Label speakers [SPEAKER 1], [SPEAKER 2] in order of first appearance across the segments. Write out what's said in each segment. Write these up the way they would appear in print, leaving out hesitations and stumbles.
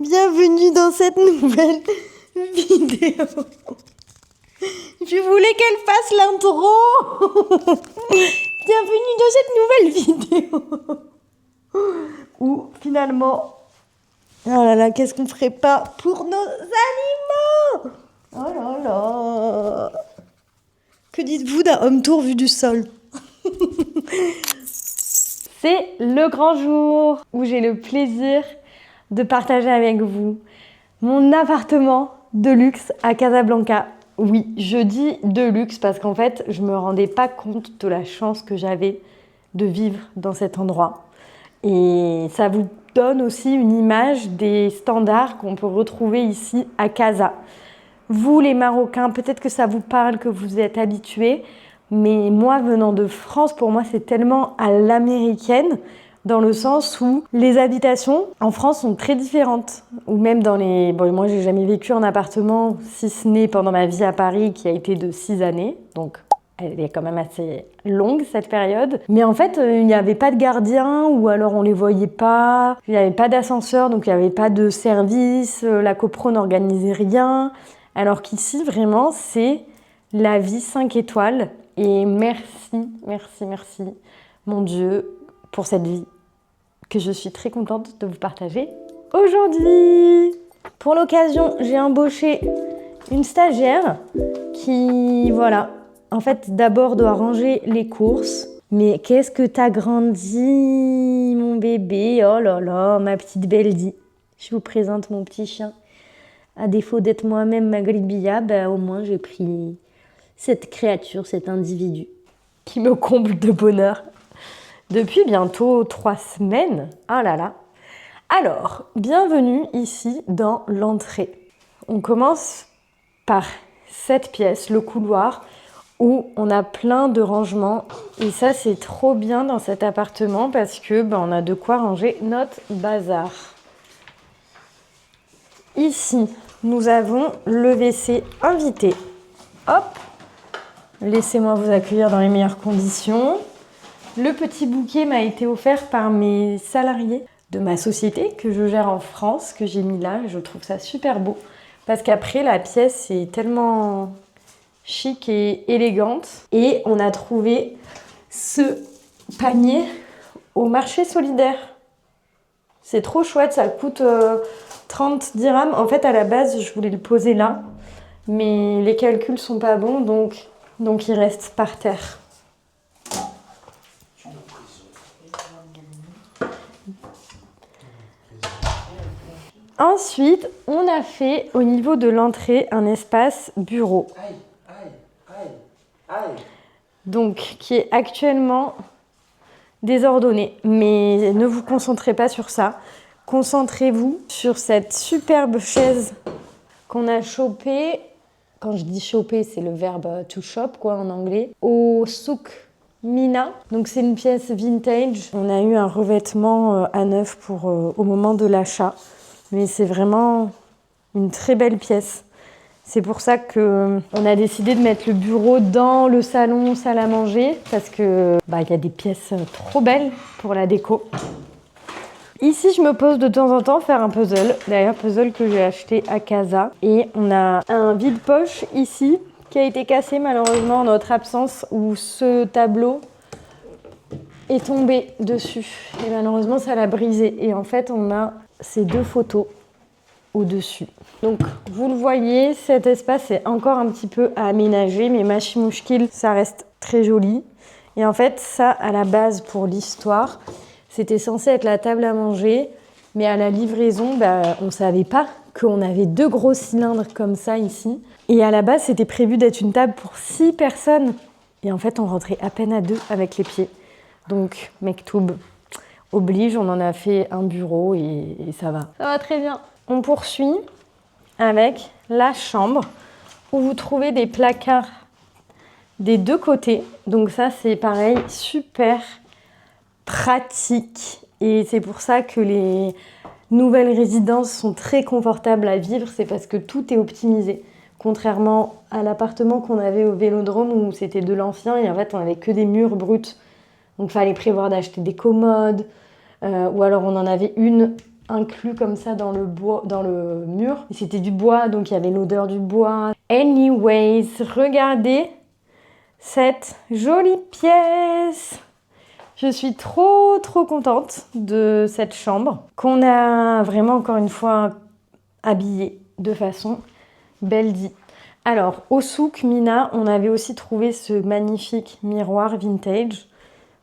[SPEAKER 1] Bienvenue dans cette nouvelle vidéo. Je voulais qu'elle fasse l'intro. Bienvenue dans cette nouvelle vidéo. Où finalement... Oh là là, qu'est-ce qu'on ferait pas pour nos animaux? Oh là là. Que dites-vous d'un home tour vu du sol? C'est le grand jour où j'ai le plaisir de partager avec vous mon appartement de luxe à Casablanca. Oui, je dis de luxe parce qu'en fait, je me rendais pas compte de la chance que j'avais de vivre dans cet endroit. Et ça vous donne aussi une image des standards qu'on peut retrouver ici à Casa. Vous, les Marocains, peut-être que ça vous parle, que vous êtes habitués, mais moi, venant de France, pour moi, c'est tellement à l'américaine, dans le sens où les habitations en France sont très différentes. Ou même dans les... Bon, moi, j'ai jamais vécu en appartement, si ce n'est pendant ma vie à Paris, qui a été de 6 années. Donc, elle est quand même assez longue, cette période. Mais en fait, il n'y avait pas de gardien, ou alors on les voyait pas. Il n'y avait pas d'ascenseur, donc il n'y avait pas de service. La copro n'organisait rien. Alors qu'ici, vraiment, c'est la vie 5 étoiles. Et merci, merci, merci, mon Dieu, pour cette vie que je suis très contente de vous partager aujourd'hui. Pour l'occasion, j'ai embauché une stagiaire qui, voilà, en fait, d'abord doit ranger les courses. Mais qu'est-ce que t'as grandi, mon bébé? Oh là là, ma petite Beldi. Je vous présente mon petit chien. À défaut d'être moi-même Maghribiya, bah, au moins j'ai pris cette créature, cet individu qui me comble de bonheur depuis bientôt 3 semaines. Ah là là. Alors, bienvenue ici dans l'entrée. On commence par cette pièce, le couloir, où on a plein de rangements. Et ça, c'est trop bien dans cet appartement parce que on a de quoi ranger notre bazar. Ici, nous avons le WC invité. Hop! Laissez-moi vous accueillir dans les meilleures conditions. Le petit bouquet m'a été offert par mes salariés de ma société que je gère en France, que j'ai mis là. Je trouve ça super beau. Parce qu'après, la pièce est tellement chic et élégante. Et on a trouvé ce panier au marché solidaire. C'est trop chouette, ça coûte 30 dirhams. En fait, à la base, je voulais le poser là. Mais les calculs sont pas bons, donc il reste par terre. Ensuite, on a fait au niveau de l'entrée un espace bureau. Donc, qui est actuellement désordonné. Mais ne vous concentrez pas sur ça. Concentrez-vous sur cette superbe chaise qu'on a chopée. Quand je dis choper, c'est le verbe to shop, quoi, en anglais. Au Souk Mina. Donc, c'est une pièce vintage. On a eu un revêtement à neuf au moment de l'achat. Mais c'est vraiment une très belle pièce. C'est pour ça qu'on a décidé de mettre le bureau dans le salon, salle à manger, parce que y a des pièces trop belles pour la déco. Ici, je me pose de temps en temps faire un puzzle. D'ailleurs, puzzle que j'ai acheté à Casa. Et on a un vide-poche ici qui a été cassé malheureusement en notre absence, où ce tableau est tombé dessus. Et malheureusement, ça l'a brisé. Et en fait, on a ces 2 photos au-dessus. Donc, vous le voyez, cet espace est encore un petit peu à aménager, mais Machi Mouchkil, ça reste très joli. Et en fait, ça, à la base, pour l'histoire, c'était censé être la table à manger, mais à la livraison, on ne savait pas qu'on avait 2 gros cylindres comme ça ici. Et à la base, c'était prévu d'être une table pour 6 personnes. Et en fait, on rentrait à peine à 2 avec les pieds. Donc, Mektoub oblige, on en a fait un bureau et ça va. Ça va très bien. On poursuit avec la chambre où vous trouvez des placards des 2 côtés. Donc ça, c'est pareil, super pratique. Et c'est pour ça que les nouvelles résidences sont très confortables à vivre. C'est parce que tout est optimisé. Contrairement à l'appartement qu'on avait au Vélodrome où c'était de l'ancien et en fait, on n'avait que des murs bruts. Donc, il fallait prévoir d'acheter des commodes. Ou alors, on en avait une inclus comme ça dans le bois, dans le mur. Et c'était du bois, donc il y avait l'odeur du bois. Anyways, regardez cette jolie pièce. Je suis trop contente de cette chambre qu'on a vraiment encore une fois habillée de façon belle dit. Alors au souk Mina, on avait aussi trouvé ce magnifique miroir vintage.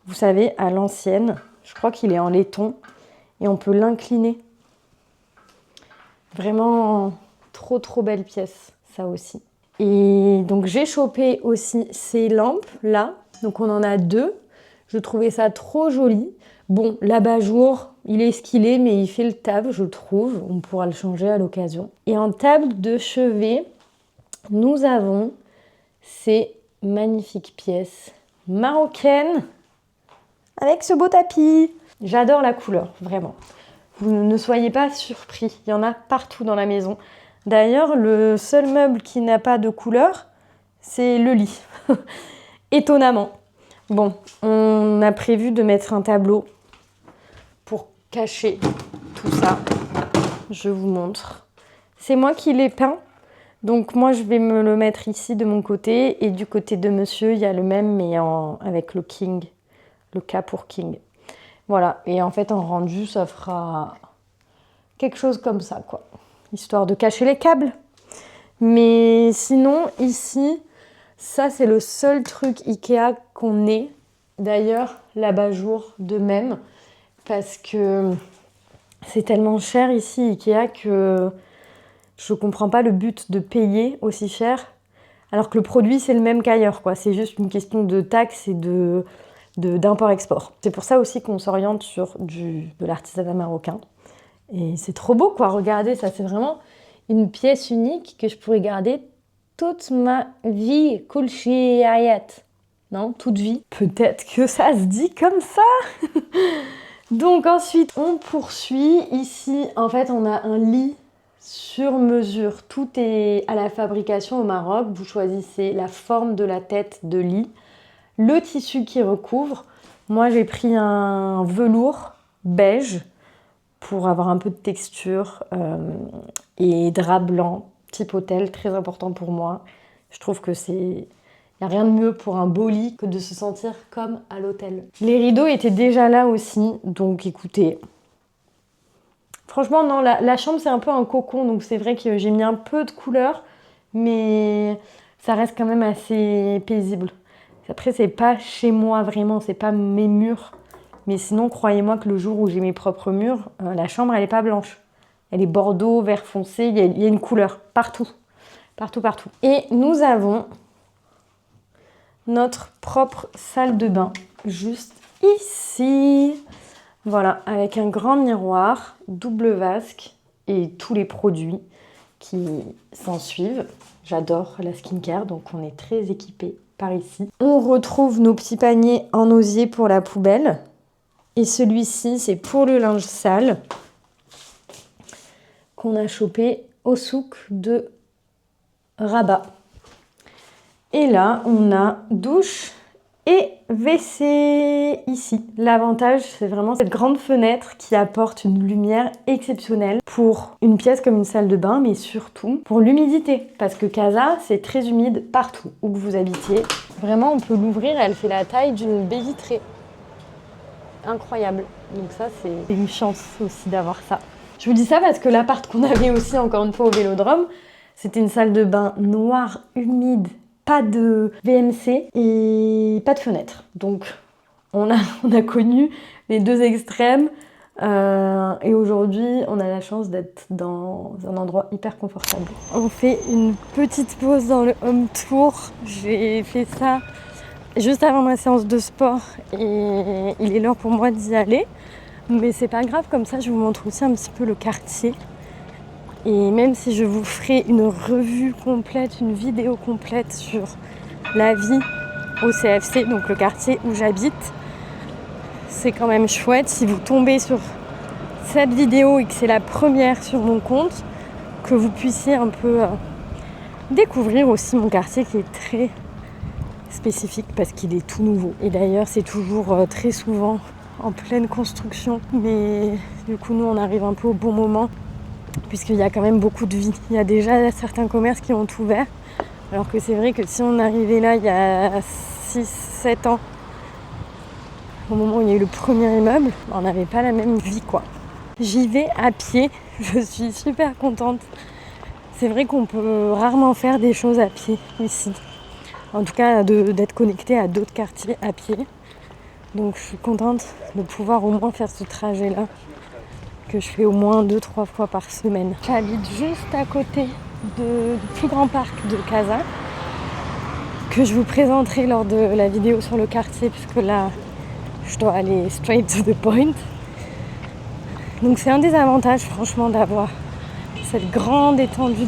[SPEAKER 1] Vous savez, à l'ancienne. Je crois qu'il est en laiton et on peut l'incliner. Vraiment trop belle pièce, ça aussi. Et donc j'ai chopé aussi ces lampes là. Donc on en a 2. Je trouvais ça trop joli. Bon, l'abat-jour, il est ce qu'il est, mais il fait le taf, je trouve. On pourra le changer à l'occasion. Et en table de chevet, nous avons ces magnifiques pièces marocaines avec ce beau tapis. J'adore la couleur, vraiment. Vous ne soyez pas surpris, il y en a partout dans la maison. D'ailleurs, le seul meuble qui n'a pas de couleur, c'est le lit. Étonnamment. Bon, on a prévu de mettre un tableau pour cacher tout ça. Je vous montre. C'est moi qui l'ai peint. Donc moi, je vais me le mettre ici de mon côté. Et du côté de monsieur, il y a le même, mais avec le king. Le K pour king. Voilà. Et en fait, en rendu, ça fera quelque chose comme ça, quoi. Histoire de cacher les câbles. Mais sinon, ici, ça, c'est le seul truc Ikea qu'on ait. D'ailleurs, l'abat-jour de même. Parce que c'est tellement cher ici, Ikea, que je comprends pas le but de payer aussi cher. Alors que le produit, c'est le même qu'ailleurs, quoi. C'est juste une question de taxes et d'import-export. C'est pour ça aussi qu'on s'oriente sur de l'artisanat marocain. Et c'est trop beau, quoi. Regardez, ça, c'est vraiment une pièce unique que je pourrais garder toute ma vie. Kulchi hayat. Non, toute vie. Peut-être que ça se dit comme ça. Donc ensuite, on poursuit. Ici, en fait, on a un lit sur mesure. Tout est à la fabrication au Maroc. Vous choisissez la forme de la tête de lit, le tissu qui recouvre. Moi, j'ai pris un velours beige pour avoir un peu de texture et drap blanc, type hôtel, très important pour moi. Je trouve que il n'y a rien de mieux pour un beau lit que de se sentir comme à l'hôtel. Les rideaux étaient déjà là aussi, donc écoutez. Franchement, non, la chambre, c'est un peu un cocon, donc c'est vrai que j'ai mis un peu de couleur, mais ça reste quand même assez paisible. Après, c'est pas chez moi vraiment, c'est pas mes murs. Mais sinon, croyez-moi que le jour où j'ai mes propres murs, la chambre, elle est pas blanche. Elle est bordeaux, vert foncé, il y a une couleur partout. Partout. Et nous avons notre propre salle de bain, juste ici. Voilà, avec un grand miroir, double vasque et tous les produits qui s'en suivent. J'adore la skincare, donc on est très équipés par ici. On retrouve nos petits paniers en osier pour la poubelle. Et celui-ci, c'est pour le linge sale qu'on a chopé au souk de Rabat. Et là, on a douche et WC ici. L'avantage, c'est vraiment cette grande fenêtre qui apporte une lumière exceptionnelle pour une pièce comme une salle de bain, mais surtout pour l'humidité. Parce que Casa, c'est très humide partout où que vous habitiez. Vraiment, on peut l'ouvrir, elle fait la taille d'une baie vitrée. Incroyable. Donc ça, c'est une chance aussi d'avoir ça. Je vous dis ça parce que l'appart qu'on avait aussi, encore une fois, au Vélodrome, c'était une salle de bain noire, humide, pas de VMC et pas de fenêtre. Donc, on a connu les deux extrêmes. Et aujourd'hui, on a la chance d'être dans un endroit hyper confortable. On fait une petite pause dans le home tour. J'ai fait ça juste avant ma séance de sport et il est l'heure pour moi d'y aller. Mais c'est pas grave, comme ça je vous montre aussi un petit peu le quartier. Et même si je vous ferai une revue complète, une vidéo complète sur la vie au CFC, donc le quartier où j'habite, c'est quand même chouette si vous tombez sur cette vidéo et que c'est la première sur mon compte, que vous puissiez un peu découvrir aussi mon quartier qui est très spécifique parce qu'il est tout nouveau. Et d'ailleurs, c'est toujours très souvent en pleine construction. Mais du coup, nous, on arrive un peu au bon moment, puisqu'il y a quand même beaucoup de vie. Il y a déjà certains commerces qui ont ouvert, alors que c'est vrai que si on arrivait là il y a 6-7 ans, au moment où il y a eu le premier immeuble, on n'avait pas la même vie, quoi. J'y vais à pied, je suis super contente. C'est vrai qu'on peut rarement faire des choses à pied ici. En tout cas, d'être connecté à d'autres quartiers à pied. Donc je suis contente de pouvoir au moins faire ce trajet-là, que je fais au moins 2-3 fois par semaine. J'habite juste à côté du plus grand parc de Casa, que je vous présenterai lors de la vidéo sur le quartier, puisque là, je dois aller straight to the point. Donc c'est un des avantages, franchement, d'avoir cette grande étendue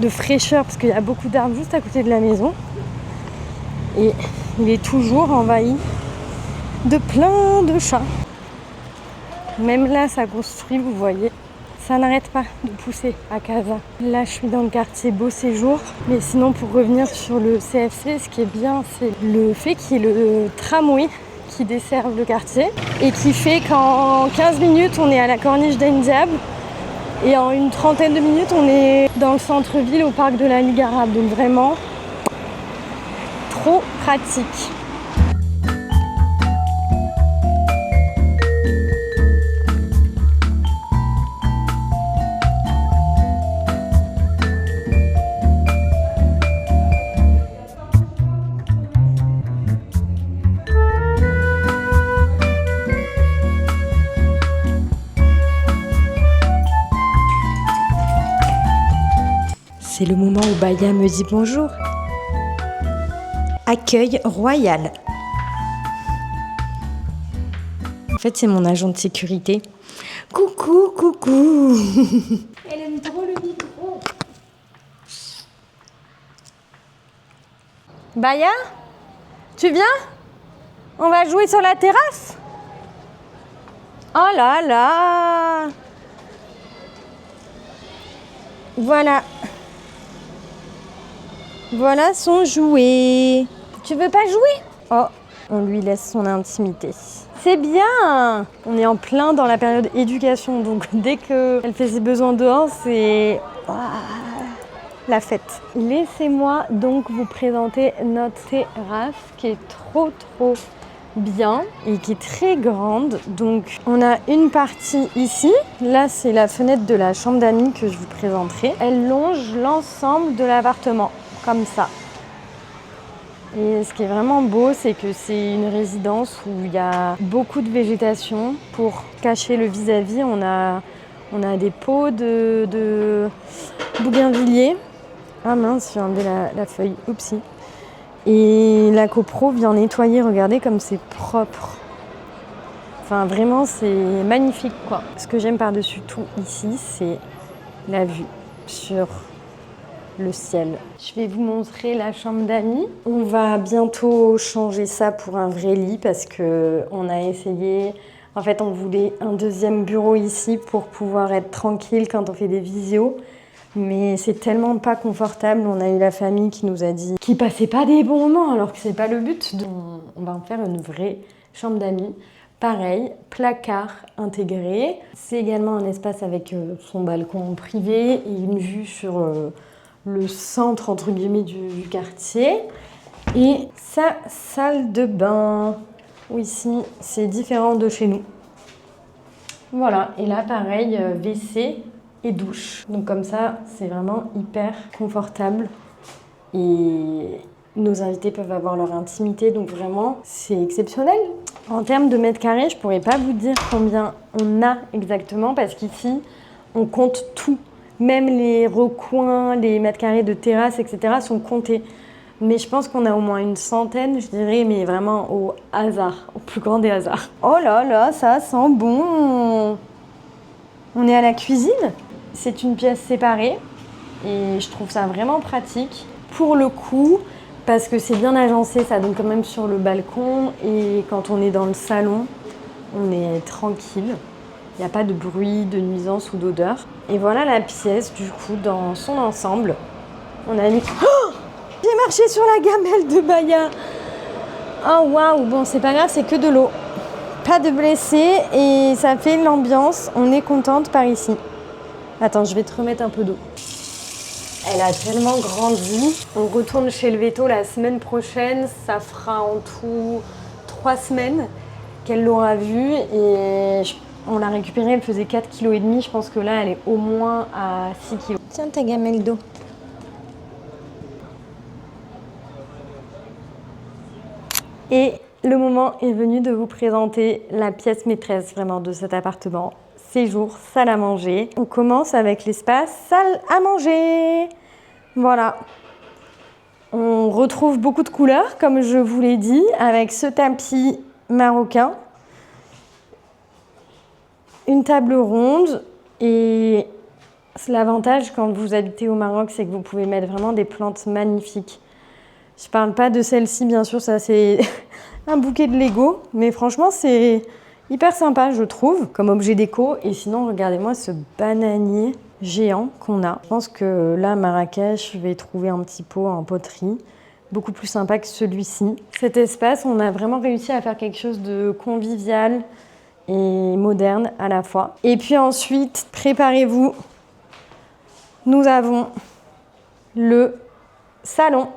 [SPEAKER 1] de fraîcheur, parce qu'il y a beaucoup d'arbres juste à côté de la maison. Et il est toujours envahi de plein de chats. Même là, ça construit, vous voyez. Ça n'arrête pas de pousser à Casa. Là, je suis dans le quartier Beau Séjour. Mais sinon, pour revenir sur le CFC, ce qui est bien, c'est le fait qu'il y ait le tramway qui desserve le quartier et qui fait qu'en 15 minutes, on est à la corniche d'Ain Diab et en une trentaine de minutes, on est dans le centre-ville au parc de la Ligue Arabe. Donc vraiment, trop pratique. C'est le moment où Baya me dit bonjour. Accueil royal. En fait, c'est mon agent de sécurité. Coucou, coucou. Elle aime trop le micro. Baya, tu viens? On va jouer sur la terrasse? Oh là là. Voilà. Voilà son jouet. Tu veux pas jouer? Oh, on lui laisse son intimité. C'est bien. On est en plein dans la période éducation, donc dès qu'elle fait ses besoins dehors, c'est la fête. Laissez-moi donc vous présenter notre terrasse qui est trop bien et qui est très grande. Donc on a une partie ici. Là, c'est la fenêtre de la chambre d'amis que je vous présenterai. Elle longe l'ensemble de l'appartement. Comme ça. Et ce qui est vraiment beau, c'est que c'est une résidence où il y a beaucoup de végétation. Pour cacher le vis-à-vis, on a des pots de bougainvilliers. Ah mince, j'ai enlevé la feuille. Oupsie. Et la copro vient nettoyer. Regardez comme c'est propre. Enfin, vraiment, c'est magnifique, quoi. Ce que j'aime par-dessus tout ici, c'est la vue sur le ciel. Je vais vous montrer la chambre d'amis. On va bientôt changer ça pour un vrai lit parce que on a essayé. En fait, on voulait un deuxième bureau ici pour pouvoir être tranquille quand on fait des visios. Mais c'est tellement pas confortable. On a eu la famille qui nous a dit qu'ils passaient pas des bons moments alors que c'est pas le but. Donc, on va en faire une vraie chambre d'amis. Pareil, placard intégré. C'est également un espace avec son balcon privé et une vue sur le centre entre guillemets du quartier et sa salle de bain où ici c'est différent de chez nous. Voilà, et là pareil, WC et douche. Donc comme ça, c'est vraiment hyper confortable et nos invités peuvent avoir leur intimité, donc vraiment c'est exceptionnel. En termes de mètres carrés, je pourrais pas vous dire combien on a exactement parce qu'ici on compte tout. Même les recoins, les mètres carrés de terrasse, etc. sont comptés. Mais je pense qu'on a au moins une centaine, je dirais, mais vraiment au hasard, au plus grand des hasards. Oh là là, ça sent bon. On est à la cuisine. C'est une pièce séparée et je trouve ça vraiment pratique. Pour le coup, parce que c'est bien agencé, ça donne quand même sur le balcon et quand on est dans le salon, on est tranquille. Il n'y a pas de bruit, de nuisance ou d'odeur. Et voilà la pièce, du coup, dans son ensemble. On a mis... Oh, j'ai marché sur la gamelle de Baya. Oh, waouh. Bon, c'est pas grave, c'est que de l'eau. Pas de blessés et ça fait l'ambiance. On est contente par ici. Attends, je vais te remettre un peu d'eau. Elle a tellement grandi. On retourne chez le veto la semaine prochaine. Ça fera en tout 3 semaines qu'elle l'aura vue. Et on l'a récupérée, elle faisait 4,5 kg. Je pense que là, elle est au moins à 6 kg. Tiens ta gamelle d'eau. Et le moment est venu de vous présenter la pièce maîtresse vraiment de cet appartement. Séjour, salle à manger. On commence avec l'espace salle à manger. Voilà. On retrouve beaucoup de couleurs, comme je vous l'ai dit, avec ce tapis marocain, une table ronde. Et l'avantage quand vous habitez au Maroc, c'est que vous pouvez mettre vraiment des plantes magnifiques. Je parle pas de celle-ci, bien sûr, ça c'est un bouquet de Lego, mais franchement c'est hyper sympa, je trouve, comme objet déco. Et sinon, regardez-moi ce bananier géant qu'on a. Je pense que là, à Marrakech, je vais trouver un petit pot en poterie, beaucoup plus sympa que celui-ci. Cet espace, on a vraiment réussi à faire quelque chose de convivial et moderne à la fois. Et puis ensuite, préparez-vous, nous avons le salon.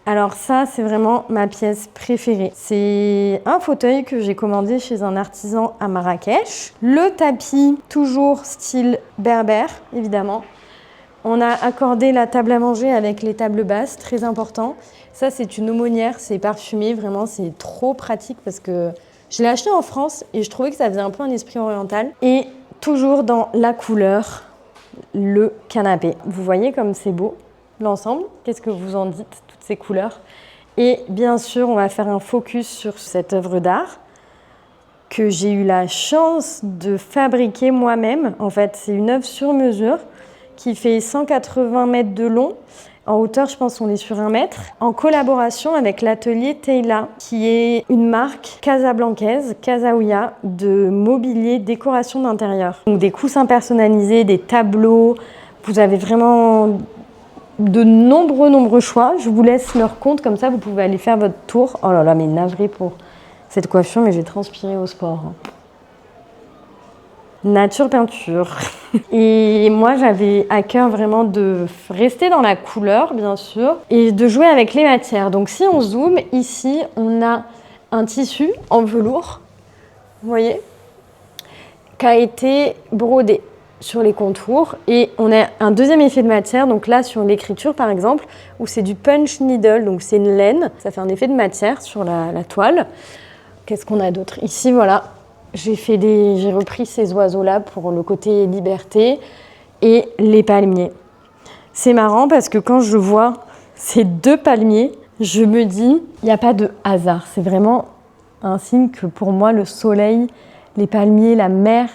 [SPEAKER 1] Alors ça, c'est vraiment ma pièce préférée. C'est un fauteuil que j'ai commandé chez un artisan à Marrakech. Le tapis, toujours style berbère, évidemment. On a accordé la table à manger avec les tables basses, très important. Ça, c'est une aumônière, c'est parfumé, vraiment, c'est trop pratique parce que je l'ai acheté en France et je trouvais que ça faisait un peu un esprit oriental. Et toujours dans la couleur, le canapé. Vous voyez comme c'est beau l'ensemble? Qu'est-ce que vous en dites, toutes ces couleurs? Et bien sûr, on va faire un focus sur cette œuvre d'art que j'ai eu la chance de fabriquer moi-même. En fait, c'est une œuvre sur mesure qui fait 180 mètres de long. En hauteur, je pense qu'on est sur 1 mètre, en collaboration avec l'atelier Teila, qui est une marque casablancaise, Casaouya, de mobilier, décoration d'intérieur. Donc des coussins personnalisés, des tableaux, vous avez vraiment de nombreux choix. Je vous laisse leur compte, comme ça vous pouvez aller faire votre tour. Oh là là, mais navré pour cette coiffure, mais j'ai transpiré au sport. Nature peinture. Et moi, j'avais à cœur vraiment de rester dans la couleur, bien sûr, et de jouer avec les matières. Donc si on zoome, ici, on a un tissu en velours, vous voyez, qui a été brodé sur les contours. Et on a un deuxième effet de matière, donc là, sur l'écriture, par exemple, où c'est du punch needle, donc c'est une laine. Ça fait un effet de matière sur la toile. Qu'est-ce qu'on a d'autre? Ici, voilà. J'ai repris ces oiseaux-là pour le côté liberté et les palmiers. C'est marrant parce que quand je vois ces 2 palmiers, je me dis, il n'y a pas de hasard. C'est vraiment un signe que pour moi, le soleil, les palmiers, la mer,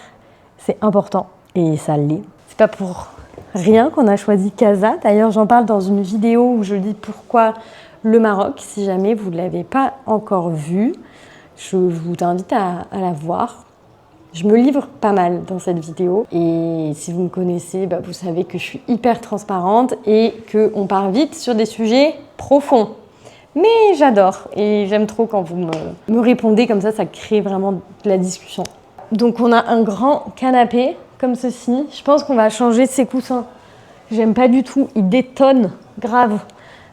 [SPEAKER 1] c'est important. Et ça l'est. C'est pas pour rien qu'on a choisi Casa. D'ailleurs, j'en parle dans une vidéo où je dis pourquoi le Maroc, si jamais vous ne l'avez pas encore vu. Je vous invite à la voir. Je me livre pas mal dans cette vidéo. Et si vous me connaissez, vous savez que je suis hyper transparente et qu'on part vite sur des sujets profonds. Mais j'adore et j'aime trop quand vous me répondez comme ça crée vraiment de la discussion. Donc on a un grand canapé comme ceci. Je pense qu'on va changer ces coussins. J'aime pas du tout, ils détonnent grave.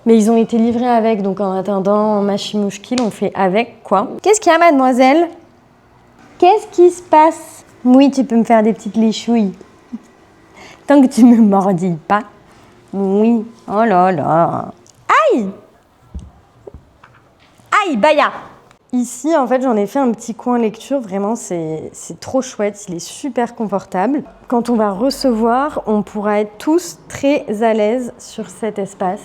[SPEAKER 1] Mais ils ont été livrés avec, donc en attendant Machimouchkil, on fait avec, quoi. Qu'est-ce qu'il y a, mademoiselle? Qu'est-ce qui se passe? Oui, tu peux me faire des petites léchouilles. Tant que tu me mordilles pas. Oui. Oh là là. Aïe! Aïe, baya! Ici, en fait, j'en ai fait un petit coin lecture. Vraiment, c'est trop chouette. Il est super confortable. Quand on va recevoir, on pourra être tous très à l'aise sur cet espace.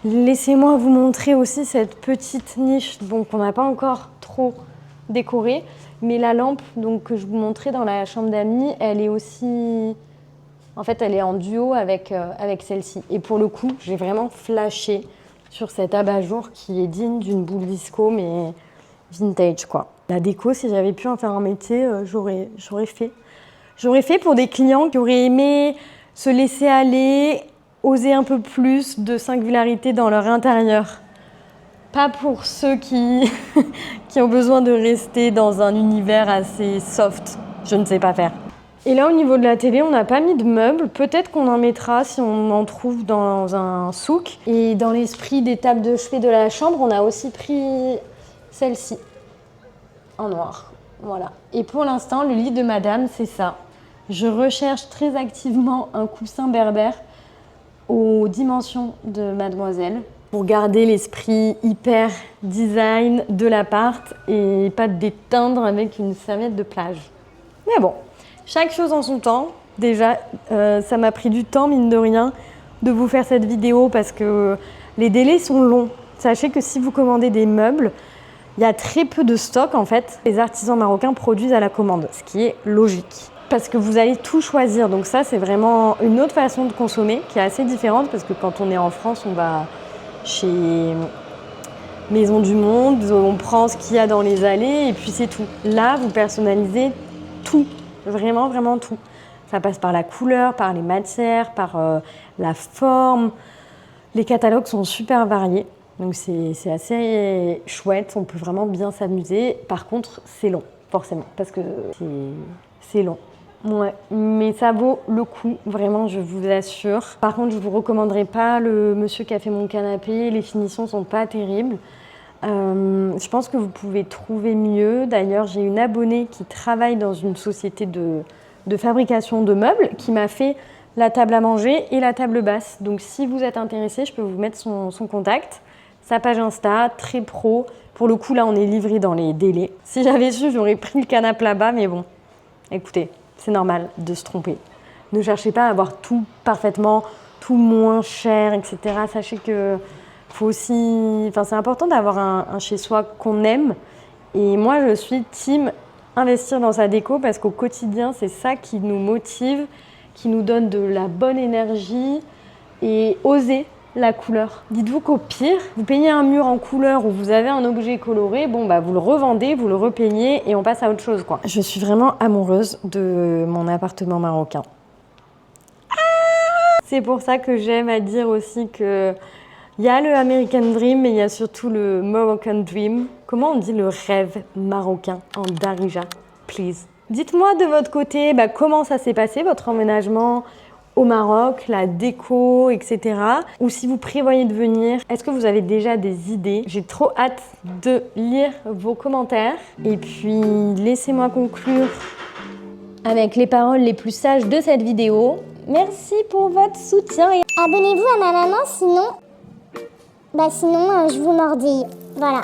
[SPEAKER 1] Laissez-moi vous montrer aussi cette petite niche qu'on n'a pas encore trop décorée. Mais la lampe que je vous montrais dans la chambre d'amis, elle est aussi... En fait, elle est en duo avec celle-ci. Et pour le coup, j'ai vraiment flashé sur cet abat-jour qui est digne d'une boule disco, mais vintage, quoi. La déco, si j'avais pu en faire un métier, j'aurais fait. J'aurais fait pour des clients qui auraient aimé se laisser aller, oser un peu plus de singularité dans leur intérieur. Pas pour ceux qui, qui ont besoin de rester dans un univers assez soft. Je ne sais pas faire. Et là, au niveau de la télé, on n'a pas mis de meubles. Peut-être qu'on en mettra si on en trouve dans un souk. Et dans l'esprit des tables de chevet de la chambre, on a aussi pris celle-ci, en noir. Voilà. Et pour l'instant, le lit de madame, c'est ça. Je recherche très activement un coussin berbère aux dimensions de mademoiselle pour garder l'esprit hyper design de l'appart et pas déteindre avec une serviette de plage. Mais bon. Chaque chose en son temps. Déjà, ça m'a pris du temps, mine de rien, de vous faire cette vidéo parce que les délais sont longs. Sachez que si vous commandez des meubles, il y a très peu de stock en fait. Les artisans marocains produisent à la commande, ce qui est logique. Parce que vous allez tout choisir. Donc ça, c'est vraiment une autre façon de consommer qui est assez différente parce que quand on est en France, on va chez Maison du Monde, on prend ce qu'il y a dans les allées et puis c'est tout. Là, vous personnalisez tout. Vraiment, vraiment tout. Ça passe par la couleur, par les matières, par la forme. Les catalogues sont super variés. Donc c'est assez chouette. On peut vraiment bien s'amuser. Par contre, c'est long, forcément. Parce que c'est long. Ouais, mais ça vaut le coup, vraiment, je vous assure. Par contre, je vous recommanderais pas le monsieur qui a fait mon canapé. Les finitions sont pas terribles. Je pense que vous pouvez trouver mieux. D'ailleurs, j'ai une abonnée qui travaille dans une société de fabrication de meubles qui m'a fait la table à manger et la table basse. Donc, si vous êtes intéressé, je peux vous mettre son contact, sa page Insta, très pro. Pour le coup, là, on est livré dans les délais. Si j'avais su, j'aurais pris le canapé là-bas, mais bon, écoutez, c'est normal de se tromper. Ne cherchez pas à avoir tout parfaitement, tout moins cher, etc. Sachez que faut aussi, c'est important d'avoir un chez-soi qu'on aime. Et moi, je suis team investir dans sa déco parce qu'au quotidien, c'est ça qui nous motive, qui nous donne de la bonne énergie et oser la couleur. Dites-vous qu'au pire, vous peignez un mur en couleur ou vous avez un objet coloré, bon bah vous le revendez, vous le repeignez et on passe à autre chose quoi. Je suis vraiment amoureuse de mon appartement marocain. C'est pour ça que j'aime à dire aussi que il y a le American Dream, mais il y a surtout le Moroccan Dream. Comment on dit le rêve marocain en darija, please? Dites-moi de votre côté comment ça s'est passé, votre emménagement au Maroc, la déco, etc. Ou si vous prévoyez de venir, est-ce que vous avez déjà des idées? J'ai trop hâte de lire vos commentaires. Et puis, laissez-moi conclure avec les paroles les plus sages de cette vidéo. Merci pour votre soutien et
[SPEAKER 2] abonnez-vous à ma maman, sinon je vous mordille. Voilà.